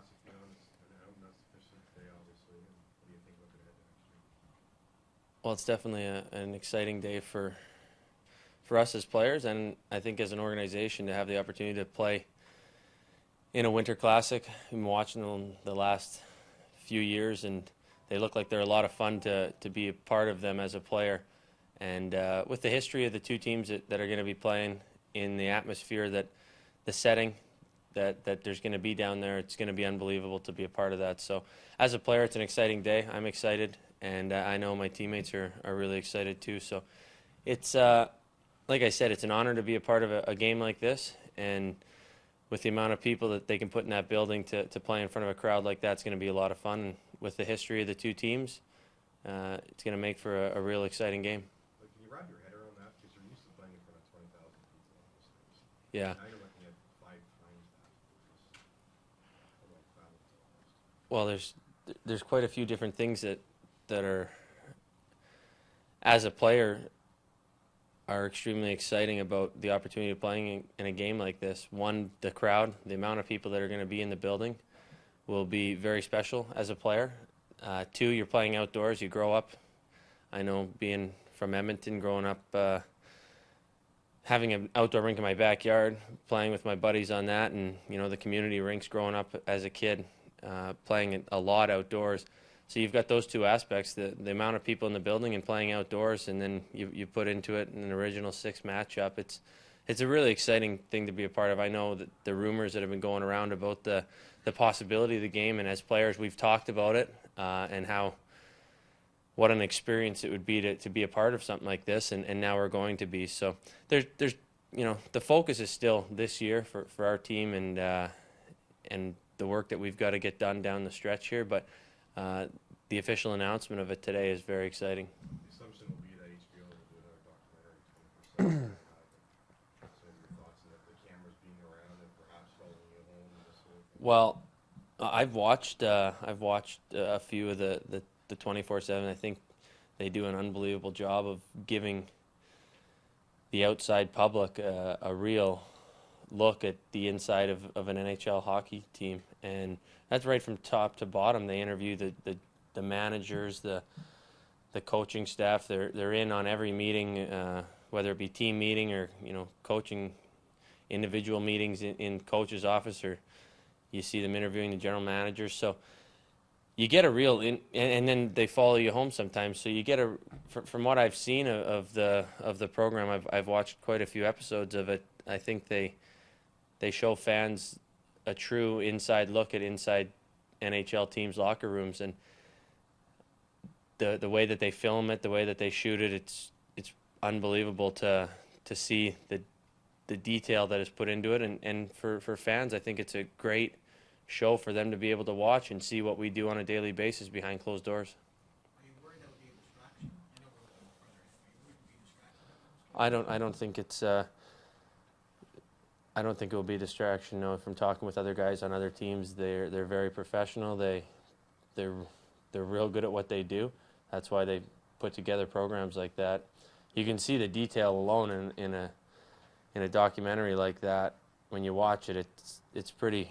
Classic now, and it's not sufficient today, obviously. And what do you think looking ahead to next year? Well, it's definitely an exciting day for us as players, and I think as an organization to have the opportunity to play in a Winter Classic. I've been watching them the last few years, and they look like they're a lot of fun to be a part of them as a player. And with the history of the two teams that are going to be playing in the atmosphere, that the setting that there's going to be down there, it's going to be unbelievable to be a part of that. So as a player, it's an exciting day. I'm excited, and I know my teammates are really excited too. So it's, like I said, it's an honor to be a part of a game like this, and with the amount of people that they can put in that building to play in front of a crowd like that, it's going to be a lot of fun. And with the history of the two teams, it's going to make for a real exciting game. Like, can you wrap your head around that? Because you're used to playing in front of 20,000 people on those things. Yeah. Now you're looking at 5 times that. Which is a lot of crowd, almost. Well, there's quite a few different things that are, as a player, are extremely exciting about the opportunity of playing in a game like this. One, the crowd, the amount of people that are going to be in the building will be very special as a player. Two, you're playing outdoors. You grow up. I know, being from Edmonton, growing up, having an outdoor rink in my backyard, playing with my buddies on that, and the community rinks growing up as a kid, playing a lot outdoors. So you've got those two aspects, the amount of people in the building and playing outdoors, and then you put into it an original 6 matchup. It's a really exciting thing to be a part of. I know that the rumors that have been going around about the possibility of the game, and as players we've talked about it, and what an experience it would be to be a part of something like this, and now we're going to be. So there's the focus is still this year for our team, and the work that we've got to get done down the stretch here, but the official announcement of it today is very exciting. The assumption will be that HBO will do another documentary 24/7. So your thoughts on the cameras being around and perhaps following you home and this whole thing? Well, I've watched a few of the 24/7. I think they do an unbelievable job of giving the outside public a real look at the inside of an NHL hockey team, and that's right from top to bottom. They interview the managers, the coaching staff. They're in on every meeting, whether it be team meeting or coaching individual meetings in coach's office, or you see them interviewing the general managers. So you get a real and then they follow you home sometimes. So you get from what I've seen of the program. I've watched quite a few episodes of it. I think they show fans a true inside look at inside NHL teams' locker rooms, and the way that they film it, the way that they shoot it, it's unbelievable to see the detail that is put into it, and for fans, I think it's a great show for them to be able to watch and see what we do on a daily basis behind closed doors. Are you worried that would be a distraction? I know we're looking further ahead, but you wouldn't be distracted? I don't think it's. I don't think it will be a distraction. No, from talking with other guys on other teams, they're very professional. They're real good at what they do. That's why they put together programs like that. You can see the detail alone in a documentary like that. When you watch it, it's pretty.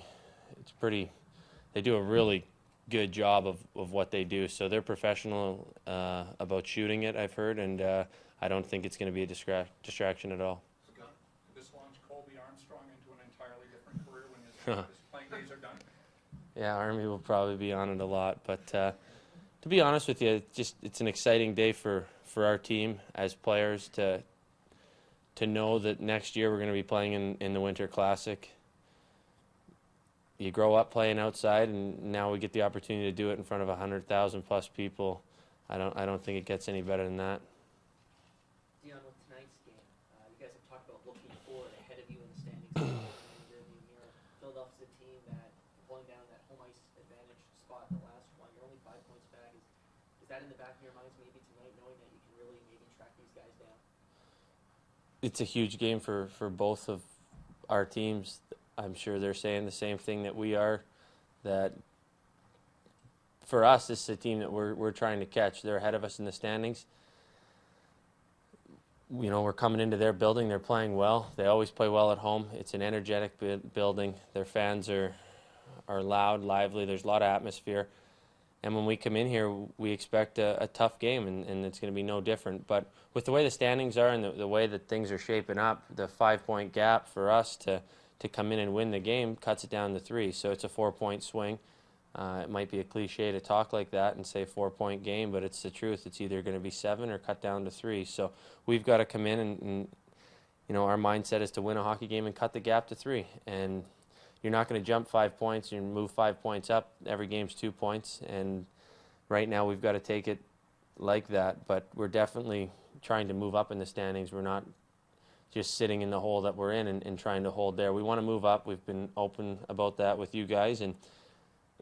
They do a really good job of what they do. So they're professional about shooting it, I've heard, and I don't think it's going to be a distraction at all. Scott, could this launch Colby Armstrong into an entirely different career when his playing days are done? Yeah, Army will probably be on it a lot, but to be honest with you, it's an exciting day for our team as players to know that next year we're going to be playing in the Winter Classic. You grow up playing outside, and now we get the opportunity to do it in front of 100,000 plus people. I don't think it gets any better than that. Dion, with tonight's game, you guys have talked about looking forward ahead of you in the standings. Philadelphia's a team that pulling down that home ice advantage spot in the last one. You're only 5 points back. Is that in the back of your minds maybe tonight, knowing that you can really maybe track these guys down? It's a huge game for both of our teams. I'm sure they're saying the same thing that we are, that for us, this is a team that we're trying to catch. They're ahead of us in the standings. We're coming into their building. They're playing well. They always play well at home. It's an energetic building. Their fans are are loud, lively. There's a lot of atmosphere. And when we come in here, we expect a tough game, and it's going to be no different. But with the way the standings are and the way that things are shaping up, the 5-point gap for us to come in and win the game cuts it down to 3. So it's a 4-point swing. It might be a cliche to talk like that and say 4-point game, but it's the truth. It's either going to be 7 or cut down to 3. So we've got to come in and our mindset is to win a hockey game and cut the gap to 3. And you're not going to jump 5 points. You move 5 points up. Every game's 2 points. And right now we've got to take it like that. But we're definitely trying to move up in the standings. We're not just sitting in the hole that we're in and trying to hold there. We want to move up. We've been open about that with you guys. And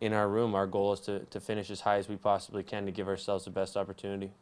in our room, our goal is to finish as high as we possibly can to give ourselves the best opportunity.